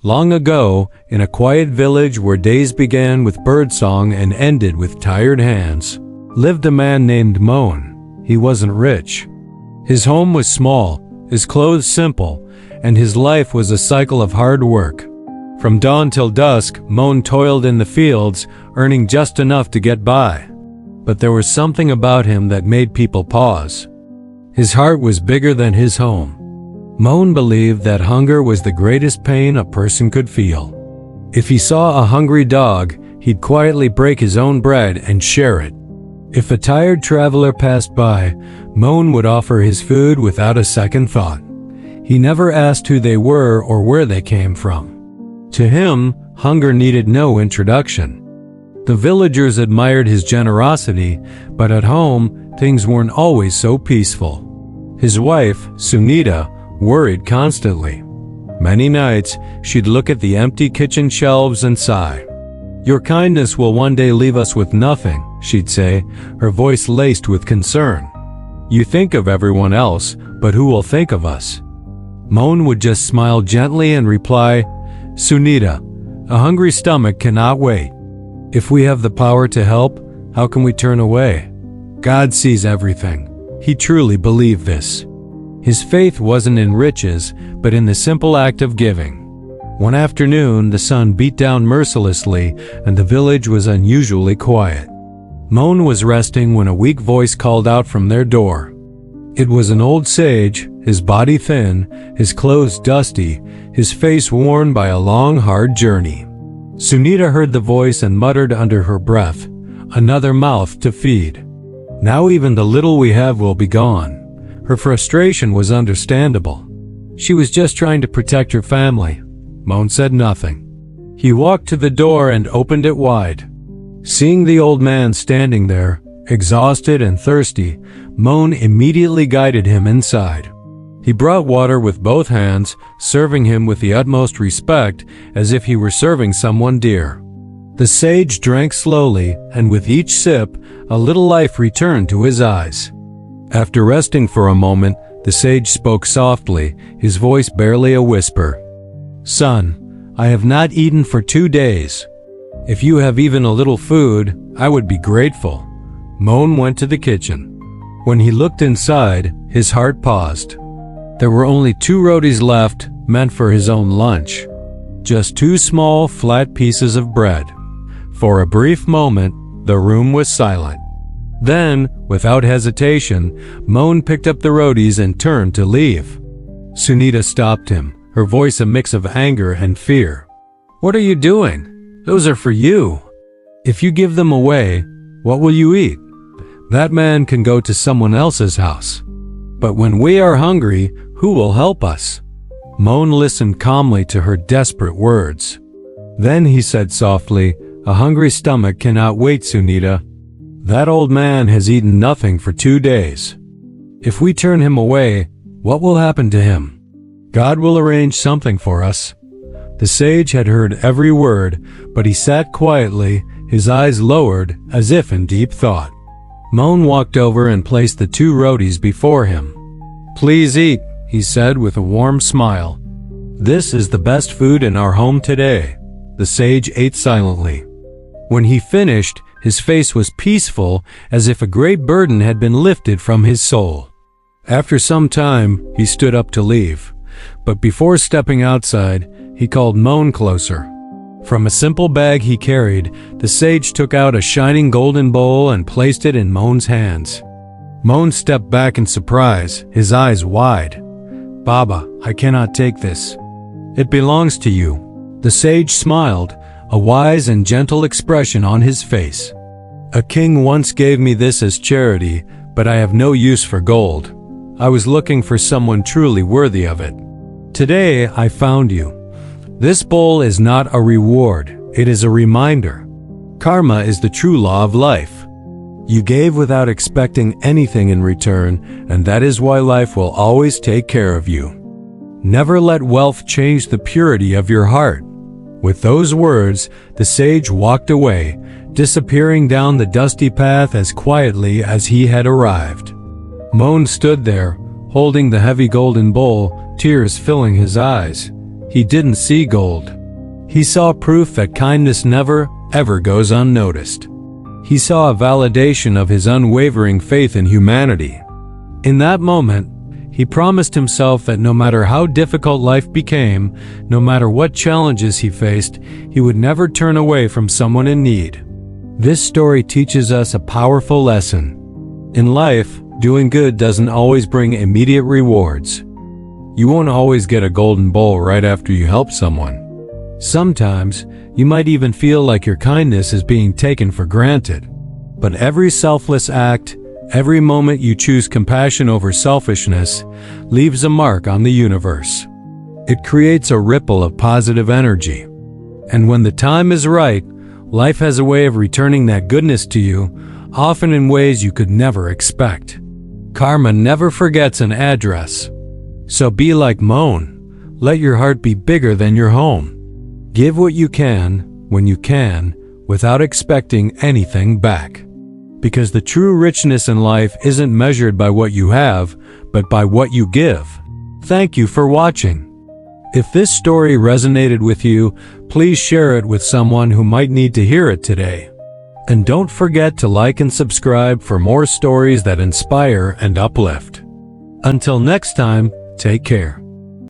Long ago, in a quiet village where days began with birdsong and ended with tired hands, lived a man named Moan. He wasn't rich. His home was small, his clothes simple, and his life was a cycle of hard work. From dawn till dusk, Moan toiled in the fields, earning just enough to get by. But there was something about him that made people pause. His heart was bigger than his home. Moan believed that hunger was the greatest pain a person could feel. If he saw a hungry dog, he'd quietly break his own bread and share it. If a tired traveler passed by, Moan would offer his food without a second thought. He never asked who they were or where they came from. To him, hunger needed no introduction. The villagers admired his generosity, but at home, things weren't always so peaceful. His wife, Sunita, worried constantly. Many nights, she'd look at the empty kitchen shelves and sigh. "Your kindness will one day leave us with nothing," she'd say, her voice laced with concern. "You think of everyone else, but who will think of us?" Moan would just smile gently and reply, "Sunita, a hungry stomach cannot wait. If we have the power to help, how can we turn away? God sees everything." He truly believed this. His faith wasn't in riches, but in the simple act of giving. One afternoon, the sun beat down mercilessly, and the village was unusually quiet. Moan was resting when a weak voice called out from their door. It was an old sage, his body thin, his clothes dusty, his face worn by a long, hard journey. Sunita heard the voice and muttered under her breath, "Another mouth to feed. Now even the little we have will be gone." Her frustration was understandable. She was just trying to protect her family. Moan said nothing. He walked to the door and opened it wide. Seeing the old man standing there, exhausted and thirsty, Moan immediately guided him inside. He brought water with both hands, serving him with the utmost respect, as if he were serving someone dear. The sage drank slowly, and with each sip, a little life returned to his eyes. After resting for a moment, the sage spoke softly, his voice barely a whisper. "Son, I have not eaten for 2 days. If you have even a little food, I would be grateful." Moan went to the kitchen. When he looked inside, his heart paused. There were only 2 rotis left, meant for his own lunch. Just 2 small, flat pieces of bread. For a brief moment, the room was silent. Then, without hesitation, Moan picked up the rotis and turned to leave. Sunita stopped him, her voice a mix of anger and fear. "What are you doing? Those are for you. If you give them away, what will you eat? That man can go to someone else's house. But when we are hungry, who will help us?" Moan listened calmly to her desperate words. Then he said softly, "A hungry stomach cannot wait, Sunita. That old man has eaten nothing for 2 days. If we turn him away, what will happen to him? God will arrange something for us." The sage had heard every word, but he sat quietly, his eyes lowered, as if in deep thought. Moan walked over and placed the 2 rotis before him. "Please eat," he said with a warm smile. "This is the best food in our home today." The sage ate silently. When he finished, his face was peaceful, as if a great burden had been lifted from his soul. After some time, he stood up to leave. But before stepping outside, he called Moan closer. From a simple bag he carried, the sage took out a shining golden bowl and placed it in Moan's hands. Moan stepped back in surprise, his eyes wide. "Baba, I cannot take this. It belongs to you." The sage smiled, a wise and gentle expression on his face. "A king once gave me this as charity, but I have no use for gold. I was looking for someone truly worthy of it. Today I found you. This bowl is not a reward, it is a reminder. Karma is the true law of life. You gave without expecting anything in return, and that is why life will always take care of you. Never let wealth change the purity of your heart." With those words, the sage walked away, disappearing down the dusty path as quietly as he had arrived. Moan stood there, holding the heavy golden bowl, tears filling his eyes. He didn't see gold. He saw proof that kindness never, ever goes unnoticed. He saw a validation of his unwavering faith in humanity. In that moment, he promised himself that no matter how difficult life became, no matter what challenges he faced, he would never turn away from someone in need. This story teaches us a powerful lesson. In life, doing good doesn't always bring immediate rewards. You won't always get a golden bowl right after you help someone. Sometimes, you might even feel like your kindness is being taken for granted. But every selfless act, every moment you choose compassion over selfishness, leaves a mark on the universe. It creates a ripple of positive energy. And when the time is right, life has a way of returning that goodness to you, often in ways you could never expect. Karma never forgets an address. So be like Moan. Let your heart be bigger than your home. Give what you can, when you can, without expecting anything back. Because the true richness in life isn't measured by what you have, but by what you give. Thank you for watching. If this story resonated with you, please share it with someone who might need to hear it today. And don't forget to like and subscribe for more stories that inspire and uplift. Until next time, take care.